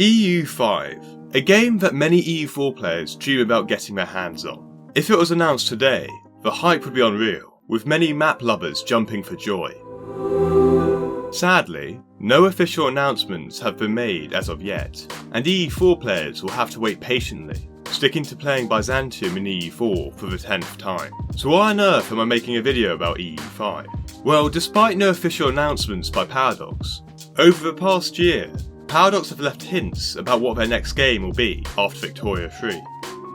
EU5, a game that many EU4 players dream about getting their hands on. If it was announced today, the hype would be unreal, with many map lovers jumping for joy. Sadly, no official announcements have been made as of yet, and EU4 players will have to wait patiently, sticking to playing Byzantium in EU4 for the 10th time. So why on earth am I making a video about EU5? Well, despite no official announcements by Paradox, over the past year, Paradox have left hints about what their next game will be after Victoria 3.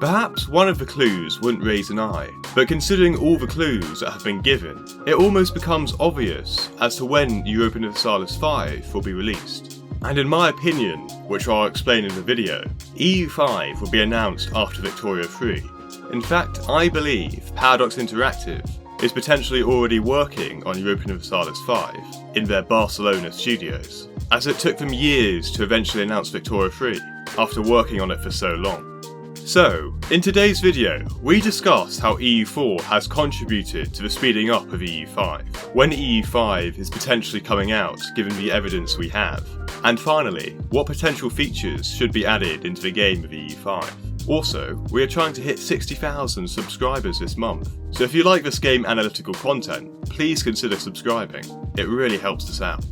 Perhaps one of the clues wouldn't raise an eye, but considering all the clues that have been given, it almost becomes obvious as to when Europa Universalis V will be released. And in my opinion, which I'll explain in the video, EU5 will be announced after Victoria 3. In fact, I believe Paradox Interactive is potentially already working on Europa Universalis V in their Barcelona studios, as it took them years to eventually announce Victoria 3 after working on it for so long. So, in today's video, we discuss how EU4 has contributed to the speeding up of EU5, when EU5 is potentially coming out given the evidence we have, and finally, what potential features should be added into the game of EU5. Also, we are trying to hit 60,000 subscribers this month, so if you like this game analytical content, please consider subscribing. It really helps us out.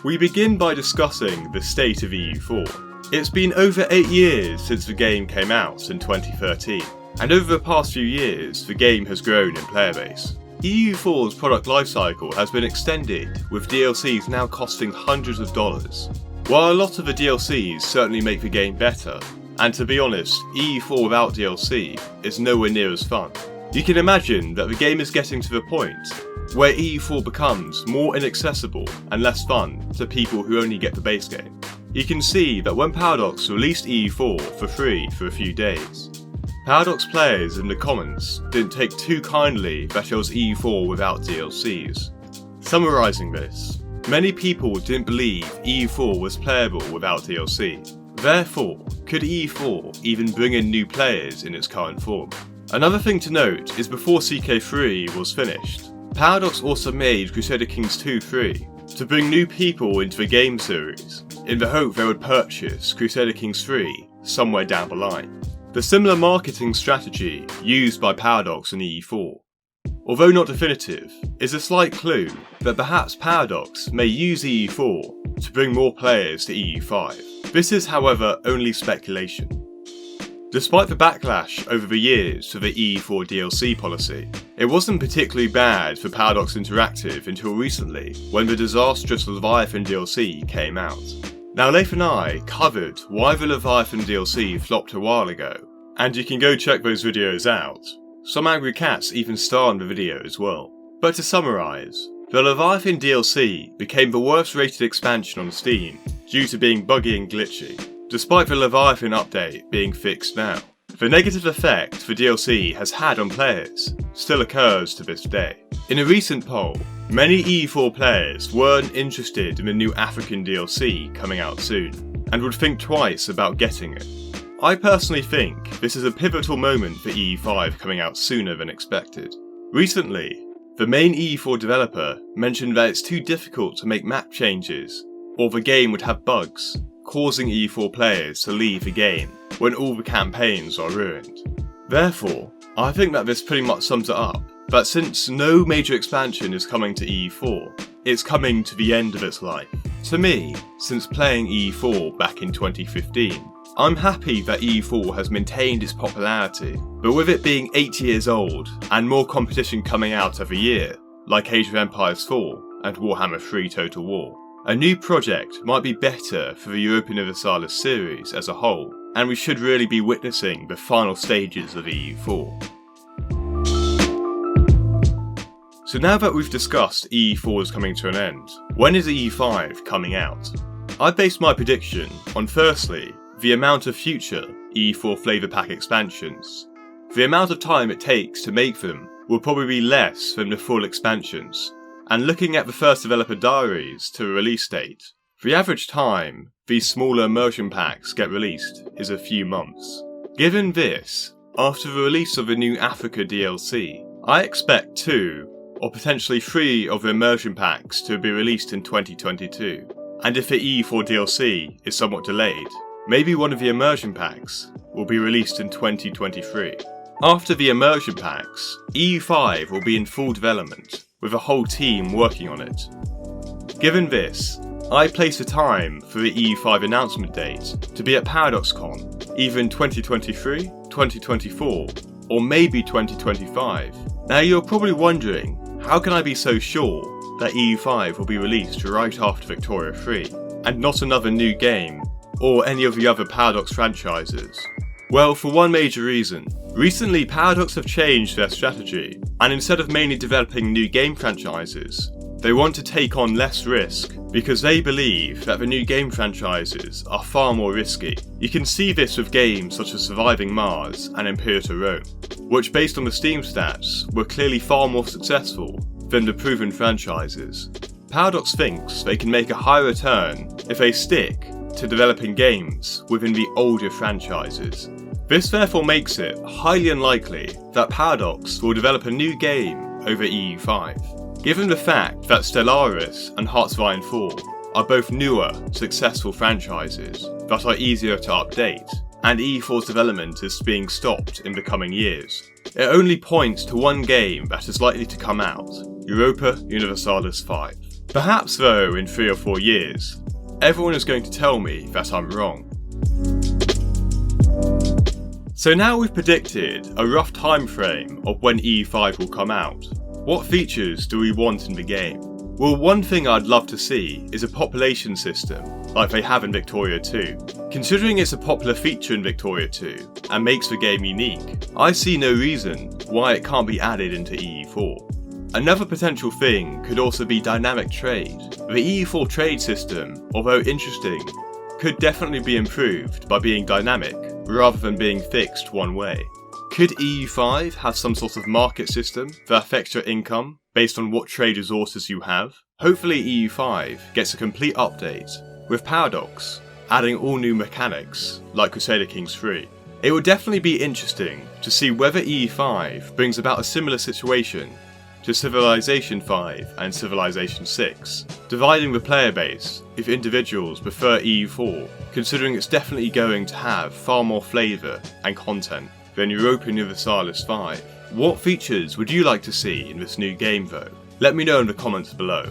We begin by discussing the state of EU4. It's been over 8 years since the game came out in 2013, and over the past few years the game has grown in player base. EU4's product lifecycle has been extended, with DLCs now costing hundreds of dollars. While a lot of the DLCs certainly make the game better, and to be honest, EU4 without DLC is nowhere near as fun, you can imagine that the game is getting to the point where EU4 becomes more inaccessible and less fun to people who only get the base game. You can see that when Paradox released EU4 for free for a few days, Paradox players in the comments didn't take too kindly that it was EU4 without DLCs. Summarising this, many people didn't believe EU4 was playable without DLC. Therefore, could EU4 even bring in new players in its current form? Another thing to note is before CK3 was finished, Paradox also made Crusader Kings 2 free, to bring new people into the game series, in the hope they would purchase Crusader Kings 3 somewhere down the line. The similar marketing strategy used by Paradox in EU4, although not definitive, is a slight clue that perhaps Paradox may use EU4 to bring more players to EU5. This is, however, only speculation. Despite the backlash over the years to the EU4 DLC policy, it wasn't particularly bad for Paradox Interactive until recently, when the disastrous Leviathan DLC came out. Now, Leif and I covered why the Leviathan DLC flopped a while ago, and you can go check those videos out. Some angry cats even star in the video as well. But to summarise, the Leviathan DLC became the worst rated expansion on Steam due to being buggy and glitchy, despite the Leviathan update being fixed now. The negative effect the DLC has had on players still occurs to this day. In a recent poll, many EU4 players weren't interested in the new African DLC coming out soon, and would think twice about getting it. I personally think this is a pivotal moment for EU5 coming out sooner than expected. Recently, the main EU4 developer mentioned that it's too difficult to make map changes, or the game would have bugs, causing EU4 players to leave the game when all the campaigns are ruined. Therefore, I think that this pretty much sums it up, that since no major expansion is coming to EU4, it's coming to the end of its life. To me, since playing EU4 back in 2015, I'm happy that EU4 has maintained its popularity, but with it being 8 years old and more competition coming out every year, like Age of Empires 4 and Warhammer 3 Total War, a new project might be better for the Europa Universalis series as a whole, and we should really be witnessing the final stages of EU4. So now that we've discussed EU4 is coming to an end, when is EU5 coming out? I based my prediction on firstly, the amount of future EU4 flavour pack expansions. The amount of time it takes to make them will probably be less than the full expansions, and looking at the first developer diaries to a release date, the average time these smaller immersion packs get released is a few months. Given this, after the release of the new Africa DLC, I expect 2 or potentially 3 of the immersion packs to be released in 2022, and if the EU4 DLC is somewhat delayed, maybe one of the immersion packs will be released in 2023. After the immersion packs, EU5 will be in full development, with a whole team working on it. Given this, I place a time for the EU5 announcement date to be at ParadoxCon, either in 2023, 2024, or maybe 2025. Now you're probably wondering, how can I be so sure that EU5 will be released right after Victoria 3, and not another new game, or any of the other Paradox franchises? Well, for one major reason. Recently, Paradox have changed their strategy, and instead of mainly developing new game franchises, they want to take on less risk, because they believe that the new game franchises are far more risky. You can see this with games such as Surviving Mars and Imperator Rome, which based on the Steam stats were clearly far more successful than the proven franchises. Paradox thinks they can make a high return if they stick to developing games within the older franchises. This therefore makes it highly unlikely that Paradox will develop a new game over EU5, given the fact that Stellaris and Hearts of Iron 4 are both newer, successful franchises that are easier to update, and EU4's development is being stopped in the coming years. It only points to one game that is likely to come out, Europa Universalis V. Perhaps though, in 3 or 4 years, everyone is going to tell me that I'm wrong. So now we've predicted a rough time frame of when EU5 will come out. What features do we want in the game? Well, one thing I'd love to see is a population system, like they have in Victoria 2. Considering it's a popular feature in Victoria 2, and makes the game unique, I see no reason why it can't be added into EU4. Another potential thing could also be dynamic trade. The EU4 trade system, although interesting, could definitely be improved by being dynamic, rather than being fixed one way. Could EU5 have some sort of market system that affects your income based on what trade resources you have? Hopefully EU5 gets a complete update, with Paradox adding all new mechanics, like Crusader Kings 3. It would definitely be interesting to see whether EU5 brings about a similar situation to Civilization 5 and Civilization 6, dividing the player base if individuals prefer EU4, considering it's definitely going to have far more flavour and content than Europa Universalis V. What features would you like to see in this new game though? Let me know in the comments below.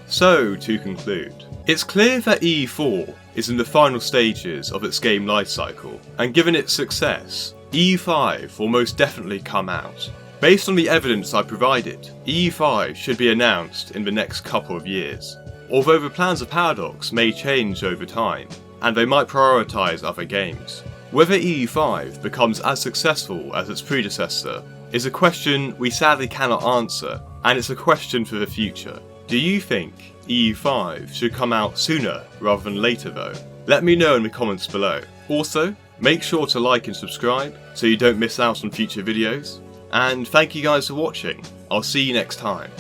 So, to conclude, it's clear that EU4 is in the final stages of its game lifecycle, and given its success, EU5 will most definitely come out. Based on the evidence I provided, EU5 should be announced in the next couple of years. Although the plans of Paradox may change over time, and they might prioritise other games. Whether EU5 becomes as successful as its predecessor is a question we sadly cannot answer, and it's a question for the future. Do you think EU5 should come out sooner rather than later though? Let me know in the comments below. Also, make sure to like and subscribe so you don't miss out on future videos. And thank you guys for watching. I'll see you next time.